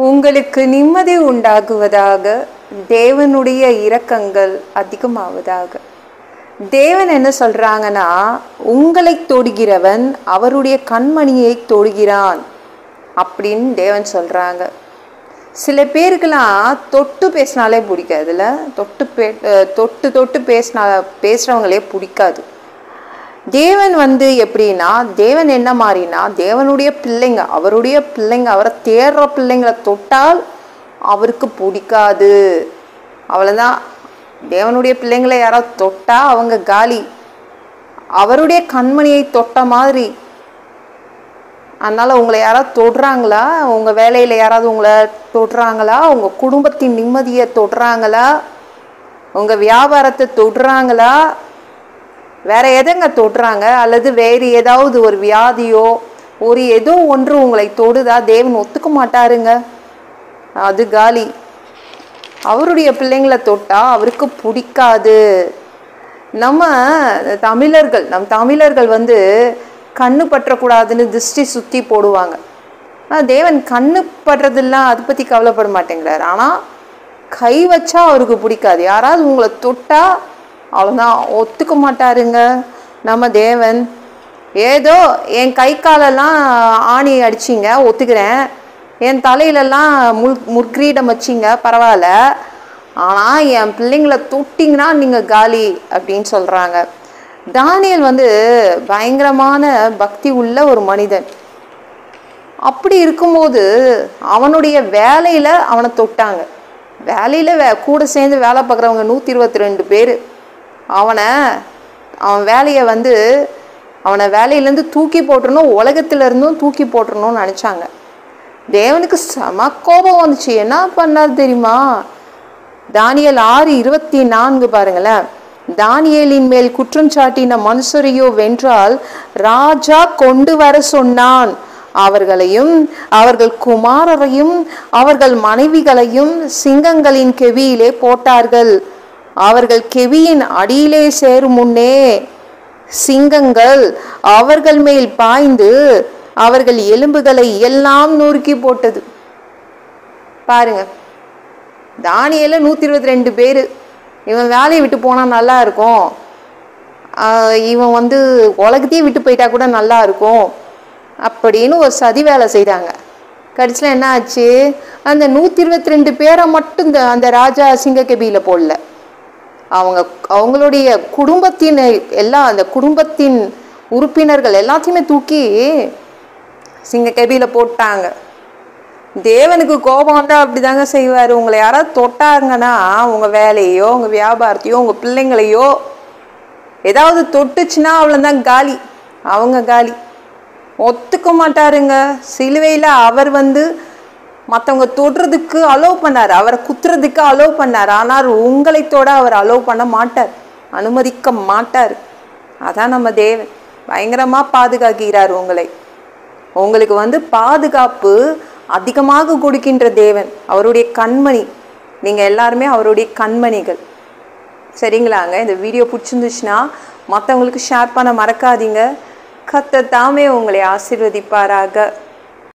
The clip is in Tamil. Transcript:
உங்களுக்கு நிம்மதி உண்டாகுவதாக, தேவனுடைய இரக்கங்கள் அதிகமாவதாக. தேவன் என்ன சொல்றாங்கன்னா, உங்களை தொடுகிறவன் அவருடைய கண்மணியை தொடுகிறான் அப்படின்னு தேவன் சொல்றாங்க. சில பேருக்கெல்லாம் தொட்டு பேசினாலே பிடிக்காதுல்ல, தொட்டு பேசுறவங்களே பிடிக்காது. தேவன் எப்படின்னா, தேவன் என்ன மாதிரினா, தேவனுடைய பிள்ளைங்க, அவருடைய பிள்ளைங்க, அவரை தேடுற பிள்ளைங்களை தொட்டால் அவருக்கு பிடிக்காது. அவ்வளோதான். தேவனுடைய பிள்ளைங்களை யாராவது தொட்டா அவங்க காலி. அவருடைய கண்மணியை தொட்ட மாதிரி. அதனால உங்களை யாராவது தொடுறாங்களா, உங்க வேலையில யாராவது உங்களை தொடுறாங்களா, உங்க குடும்பத்தின் நிம்மதியை தொடுறாங்களா, உங்க வியாபாரத்தை தொடுறாங்களா, வேற எதங்க தொடுறாங்க, அல்லது வேறு ஏதாவது ஒரு வியாதியோ ஏதோ ஒன்று உங்களை தொடுதா, தேவன் ஒத்துக்க மாட்டாருங்க. அது காலி. அவருடைய பிள்ளைங்களை தொட்டா அவருக்கு பிடிக்காது. நம் தமிழர்கள் கண்ணு பற்றக்கூடாதுன்னு திருஷ்டி சுத்தி போடுவாங்க. தேவன் கண்ணு படுறதெல்லாம் அதை பத்தி கவலைப்பட மாட்டேங்கிறார். ஆனா கை வச்சா அவருக்கு பிடிக்காது. யாராவது உங்களை தொட்டா அவ்வளோதான், ஒத்துக்க மாட்டாருங்க நம்ம தேவன். ஏதோ என் கை காலெல்லாம் ஆணி அடிச்சிங்க ஒத்துக்கிறேன், என் தலையிலெல்லாம் முற்கிரீடம் வச்சிங்க பரவாயில்ல, ஆனால் என் பிள்ளைங்களை தொட்டிங்கன்னா நீங்கள் காலி அப்படின்னு சொல்கிறாங்க. தானியேல் பயங்கரமான பக்தி உள்ள ஒரு மனிதன். அப்படி இருக்கும்போது அவனுடைய வேலையில் அவனை தொட்டாங்க. வேலையில் கூட சேர்ந்து வேலை பார்க்குறவங்க 122 பேர். அவன் வேலையை அவனை வேலையிலேருந்து தூக்கி போட்டுறணும், உலகத்திலேருந்தும் தூக்கி போட்டுறணும்னு நினச்சாங்க. தேவனுக்கு செம கோபம் வந்துச்சு. என்ன பண்ணார் தெரியுமா? தானியேல் 6:24 பாருங்களேன். தானியேலின் மேல் குற்றம் சாட்டின மனுஷரையோ வென்றால் ராஜா கொண்டு வர சொன்னான். அவர்களையும் அவர்கள் குமாரரையும் அவர்கள் மனைவிகளையும் சிங்கங்களின் கெவியிலே போட்டார்கள். அவர்கள் கெவியின் அடியிலே சேரும் முன்னே சிங்கங்கள் அவர்கள் மேல் பாய்ந்து அவர்கள் எலும்புகளை எல்லாம் நொறுக்கி போட்டது. பாருங்க, தானியேல 122 பேரு. இவன் வேலையை விட்டு போனா நல்லா இருக்கும், இவன் உலகத்தையே விட்டு போயிட்டா கூட நல்லா இருக்கும் அப்படின்னு ஒரு சதி வேலை செய்தாங்க. கடைசியில் என்ன ஆச்சு? அந்த 122 பேரை மட்டும் அந்த ராஜா சிங்கக்கெபியில போடல, அவங்களுடைய குடும்பத்தின் அந்த குடும்பத்தின் உறுப்பினர்கள் எல்லாத்தையுமே தூக்கி சிங்கக்கெபியில போட்டாங்க. தேவனுக்கு கோபம் வந்தால் அப்படிதாங்க செய்வார். உங்களை யாராவது தொட்டாங்கன்னா, உங்கள் வேலையோ உங்கள் வியாபாரத்தையோ உங்கள் பிள்ளைங்களையோ ஏதாவது தொட்டுச்சுன்னா அவ்வளோதான் காலி. அவங்க காலி. ஒத்துக்க மாட்டாருங்க. சிலுவையில் அவர் மற்றவங்க தொடுறதுக்கு அலோவ் பண்ணார், அவரை குத்துறதுக்கு அலோவ் பண்ணார். ஆனால் உங்களை தொட அவர் அலோவ் பண்ண மாட்டார், அனுமதிக்க மாட்டார். அதான் நம்ம தேவன் பயங்கரமாக பாதுகாக்கிறார் உங்களை. உங்களுக்கு பாதுகாப்பு அதிகமாக கொடுக்கின்ற தேவன், அவருடைய கண்மணி. நீங்கள் எல்லாருமே அவருடைய கண்மணிகள். சரிங்களாங்க? இந்த வீடியோ பிடிச்சிருந்துச்சுன்னா மற்றவங்களுக்கு ஷேர் பண்ண மறக்காதீங்க. கர்த்தர் தாமே உங்களை ஆசீர்வதிப்பாராக.